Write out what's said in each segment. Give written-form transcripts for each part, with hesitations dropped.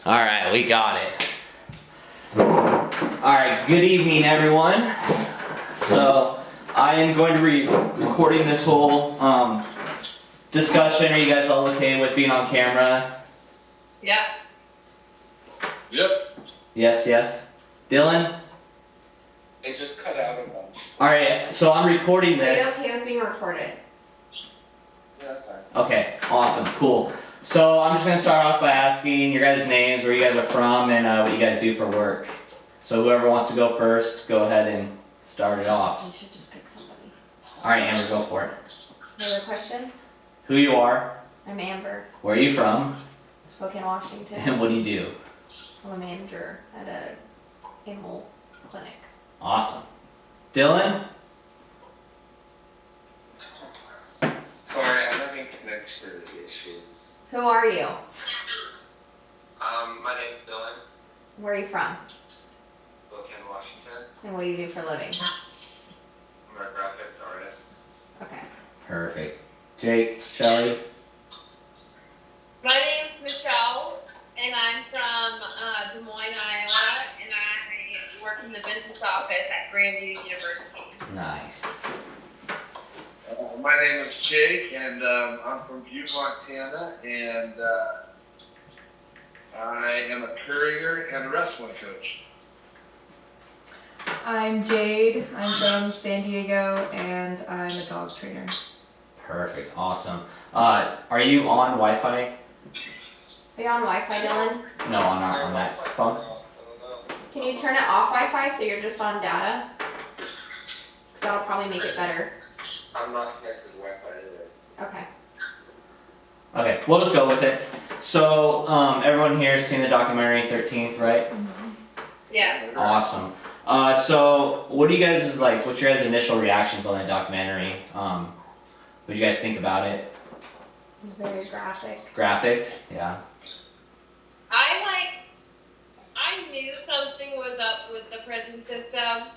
Alright, we got it. Alright, good evening everyone. So, I am going to be recording this whole discussion. Are you guys all okay with being on camera? Yeah. Yep. Yes. Dylan? It just cut out a bunch. Alright, so I'm recording Are you this. okay with being recorded? Yeah, that's fine. Okay, awesome, cool. So I'm just gonna start off by asking your guys' names, where you guys are from, and what you guys do for work. So whoever wants to go first, go ahead and start it off. You should just pick somebody. Alright, Amber, go for it. Any other questions? Who you are, I'm Amber, where are you from, Spokane, Washington. and what do you do? I'm a manager at a animal clinic. Awesome. Dylan? Sorry, I'm having connectivity issues. Who are you? My name's Dylan. Where are you from? Spokane, Washington. And what do you do for a living? I'm a graphics artist. Okay. Perfect. Jake, Shelly? My name's Michelle, and I'm from Des Moines, Iowa, and I work in the business office at Grandview University. Nice. My name is Jake, and I'm from Butte, Montana, and I am a courier and a wrestling coach. I'm Jade. I'm from San Diego, and I'm a dog trainer. Perfect, awesome. Are you on Wi-Fi? Are you on Wi-Fi, Dylan? No, on that phone? Can you turn it off Wi-Fi so you're just on data? Because that'll probably make it better. I'm not connected to Wi-Fi anyways. Okay. Okay, we'll just go with it. So, everyone here has seen the documentary 13th, right? Yeah. Awesome. So what do you guys what's your guys' initial reactions on the documentary? What did you guys think about it? It's very graphic. Graphic? Yeah. I knew something was up with the prison system,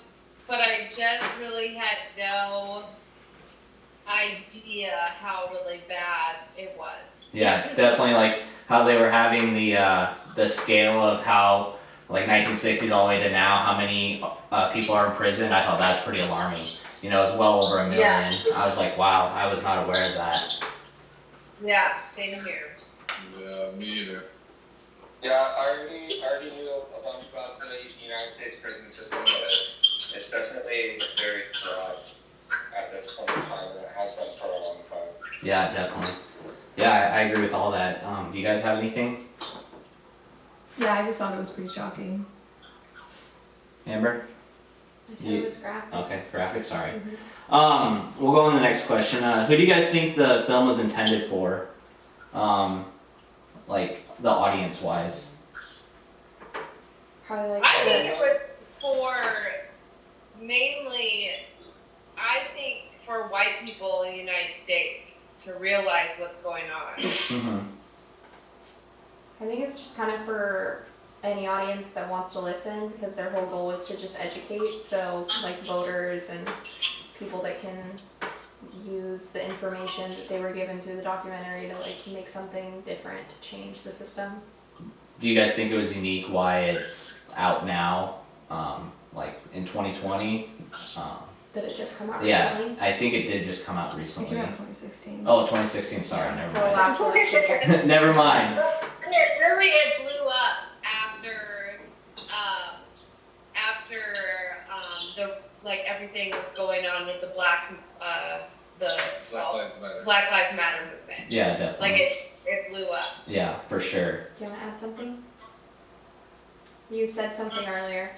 but I just really had no idea how really bad it was. Yeah, definitely like how they were having the scale of how 1960s all the way to now, how many people are in prison. I thought that's pretty alarming. You know, it's well over 1 million. Yeah. I was like, wow, I was not aware of that. Yeah, same here. Yeah, me either. Yeah, I already knew a bunch about the United States prison system, but it's definitely very flawed at this point in time, and it has been for a long time. Yeah, definitely. Yeah, I agree with all that. Do you guys have anything? Yeah, I just thought it was pretty shocking. Amber? I said it was graphic. Okay, graphic, sorry. Mhm. We'll go on to the next question. Who do you guys think the film was intended for? The audience wise. Probably like I think it was for mainly, for white people in the United States to realize what's going on. Mm-hmm. I think it's just kind of for any audience that wants to listen, because their whole goal is to just educate. So like voters and people that can use the information that they were given through the documentary to make something different to change the system. Do you guys think it was unique why it's out now, in 2020? Did it just come out Yeah, recently? I think it did just come out I think recently. it was 2016. Oh, 2016, sorry, never So mind. last election. Never mind. It blew up after everything was going on with the Black Lives Matter. Black Lives Matter movement. Yeah, definitely. It blew up. Yeah, for sure. Do you want to add something? You said something earlier.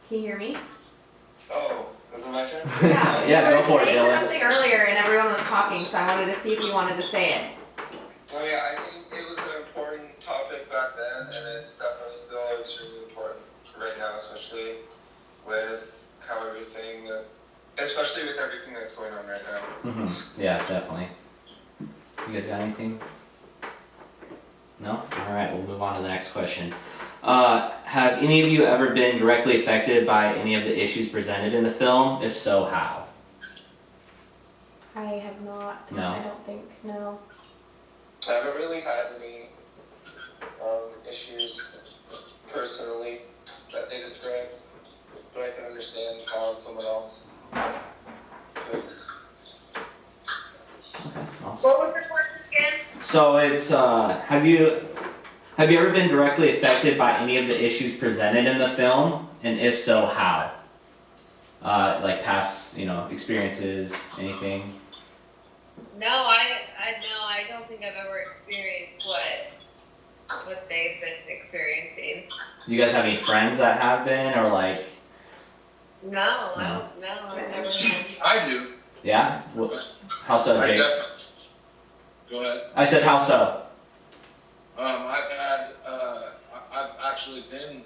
Can you hear me? Oh, is it my turn? Yeah, Yeah, you go were for it, saying Dylan. something earlier and everyone was talking, so I wanted to see if you wanted to say it. Oh yeah, I think it was an important topic back then, and it's definitely still extremely important right now, especially with everything that's going on right now. Mm-hmm. Yeah, definitely. You guys got anything? No? Alright, we'll move on to the next question. Have any of you ever been directly affected by any of the issues presented in the film? If so, how? I have not. No. I don't think, no. I haven't really had any issues personally that they described, but I can understand how someone else could. Awesome. What was the question again? So it's have you ever been directly affected by any of the issues presented in the film, and if so, how? Like past, experiences, anything? No, I don't think I've ever experienced what they've been experiencing. Do you guys have any friends that have been, or like, No, I No. don't. No, I've never had. I do. yeah? How so, Jake? Go ahead. I said how so? I've actually been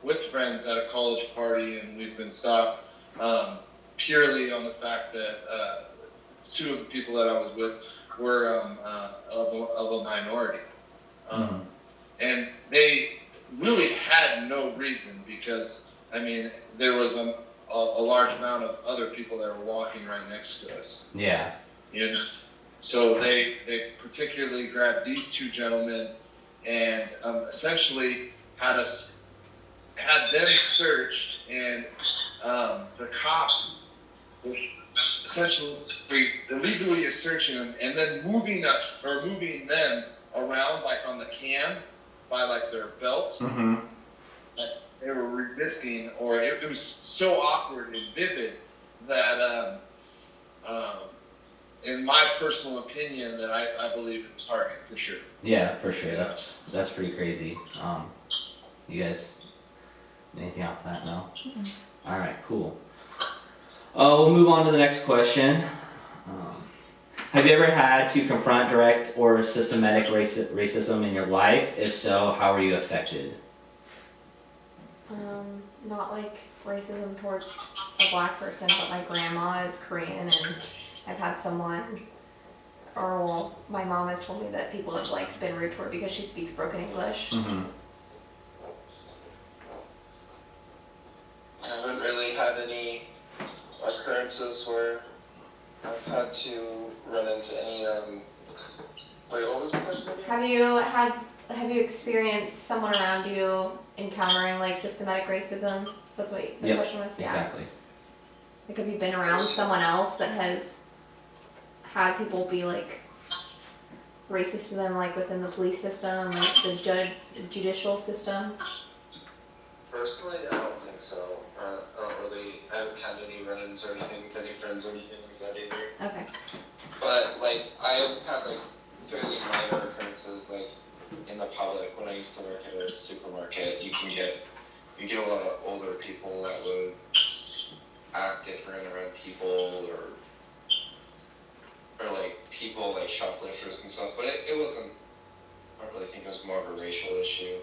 with friends at a college party, and we've been stopped purely on the fact that two of the people that I was with were of a minority, and they really had no reason, because there was a large amount of other people that were walking right next to us. Yeah. So they particularly grabbed these two gentlemen and essentially had them searched, and the cop was essentially illegally searching them and then moving them around like on the cam by like their belt. Mm-hmm. They were resisting, or it was so awkward and vivid that in my personal opinion, that I believe it was Target for sure. Yeah, for sure. That's pretty crazy. You guys, anything off that? No. All right, cool. We'll move on to the next question. Have you ever had to confront direct or systematic racism in your life? If so, how were you affected? Not like racism towards a black person, but my grandma is Korean, and I've had my mom has told me that people have like been rude to her because she speaks broken English. Mm-hmm. I haven't really had any occurrences where I've had to run into any. Wait, what was the question again? Have you experienced someone around you encountering like systematic racism? That's what the Yep, question was. Yeah. Exactly. Like, have you been around someone else that has had people be like racist to them, like within the police system, like the judicial system? Personally, I don't think so. I haven't had any run-ins or anything with any friends or anything like that either. Okay. But like, I've had like fairly minor occurrences, like in the public when I used to work at a supermarket. You get a lot of older people that would act different around people, or like people like shoplifters and stuff. But it wasn't. I don't really think it was more of a racial issue.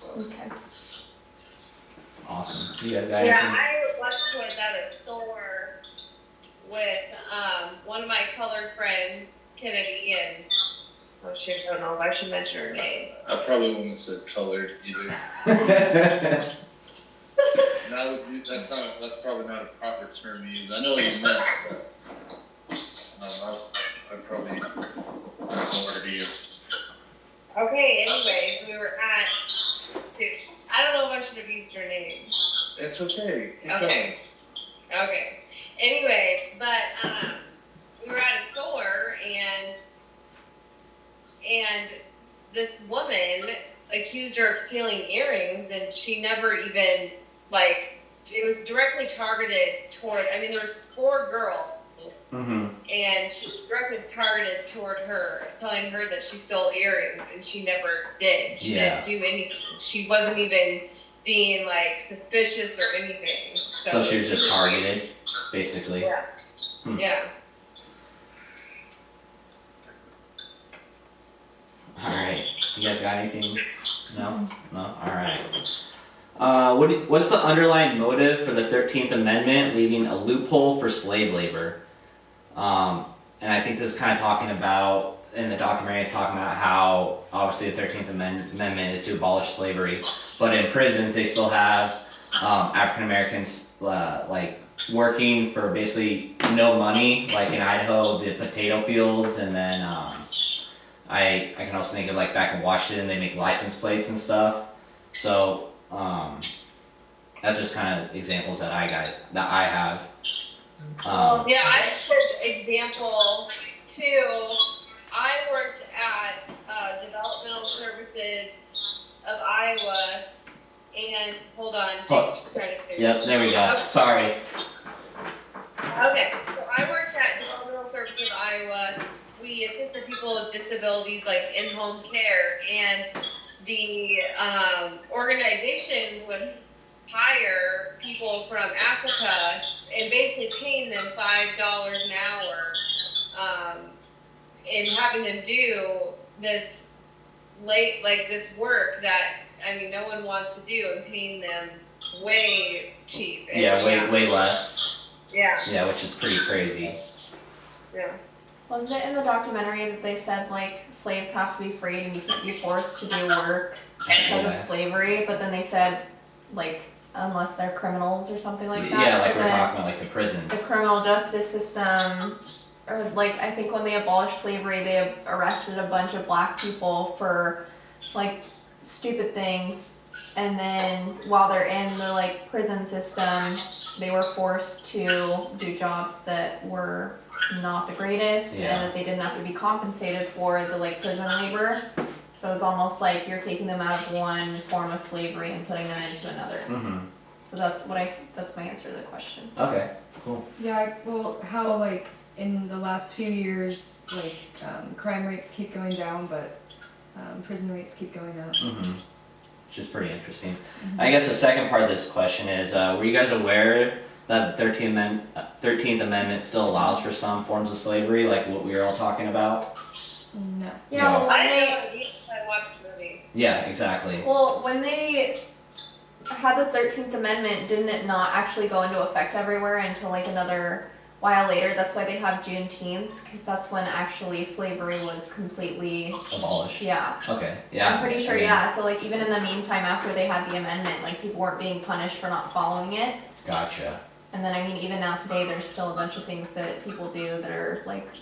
But, Okay. Awesome. You guys got Yeah, anything? I once was at a store with one of my colored friends, Kennedy, and oh shit, I don't know if I should mention her name. I probably wouldn't have said colored either. That's probably not a proper term to use. I know what you meant, but I'd probably refer to you. Okay, anyways, we were at. Dude, I don't know if I should have used her name. It's okay. Keep Okay. Okay. Anyways, but we were at a store and this woman accused her of stealing earrings, and she never even it was directly targeted toward. I mean, there was 4 girls. Mm-hmm. And she was directly targeted toward her, telling her that she stole earrings, and she never did. She Yeah. didn't do anything. She wasn't even being like suspicious or anything. So she was just targeted, basically. Yeah. Yeah. All right. You guys got anything? No. All right. What's the underlying motive for the 13th Amendment leaving a loophole for slave labor? And I think this is kind of talking about, in the documentary, it's talking about how obviously the 13th Amendment is to abolish slavery, but in prisons they still have African Americans like working for basically no money, like in Idaho, the potato fields, and then I can also think of like back in Washington, they make license plates and stuff. So, that's just kind of examples that I have. Yeah, I have an example too. I worked at Developmental Services of Iowa, and hold on, Jake's trying to figure. Yep, there we go. Okay. Sorry. Okay, so I worked at Developmental Services of Iowa. We assisted people with disabilities, like in-home care, and the organization would hire people from Africa and basically paying them $5 an hour, and having them do this this work that, I mean, no one wants to do, and paying them way cheap. And Yeah, way less. Yeah. Yeah, which is pretty crazy. Yeah. Wasn't it in the documentary that they said like slaves have to be freed and you can't be forced to do work because of Yeah. slavery? But then they said like unless they're criminals or something like that. Yeah, like So we're then talking about like the prisons. the criminal justice system, or like I think when they abolished slavery, they arrested a bunch of black people for like stupid things, and then while they're in the like prison system, they were forced to do jobs that were not the greatest, Yeah. and that they didn't have to be compensated for the like prison labor. So it's almost like you're taking them out of one form of slavery and putting them into another. Mm-hmm. So that's my answer to the question. Okay, cool. Yeah, well, how like in the last few years, like crime rates keep going down, but prison rates keep going up. Mm-hmm. Which is pretty interesting. I guess the second part of this question is, were you guys aware that the 13th Amendment still allows for some forms of slavery, like what we were all talking about? No. Yeah, well, I when they had no idea until I watched the movie. Yeah, exactly. Well, when they had the 13th Amendment, didn't it not actually go into effect everywhere until like another while later? That's why they have Juneteenth, because that's when actually slavery was completely, Abolish. yeah. Okay, yeah. I'm pretty sure, I mean, yeah. So like even in the meantime, after they had the amendment, like people weren't being punished for not following it. Gotcha. And then I mean, even now today, there's still a bunch of things that people do that are like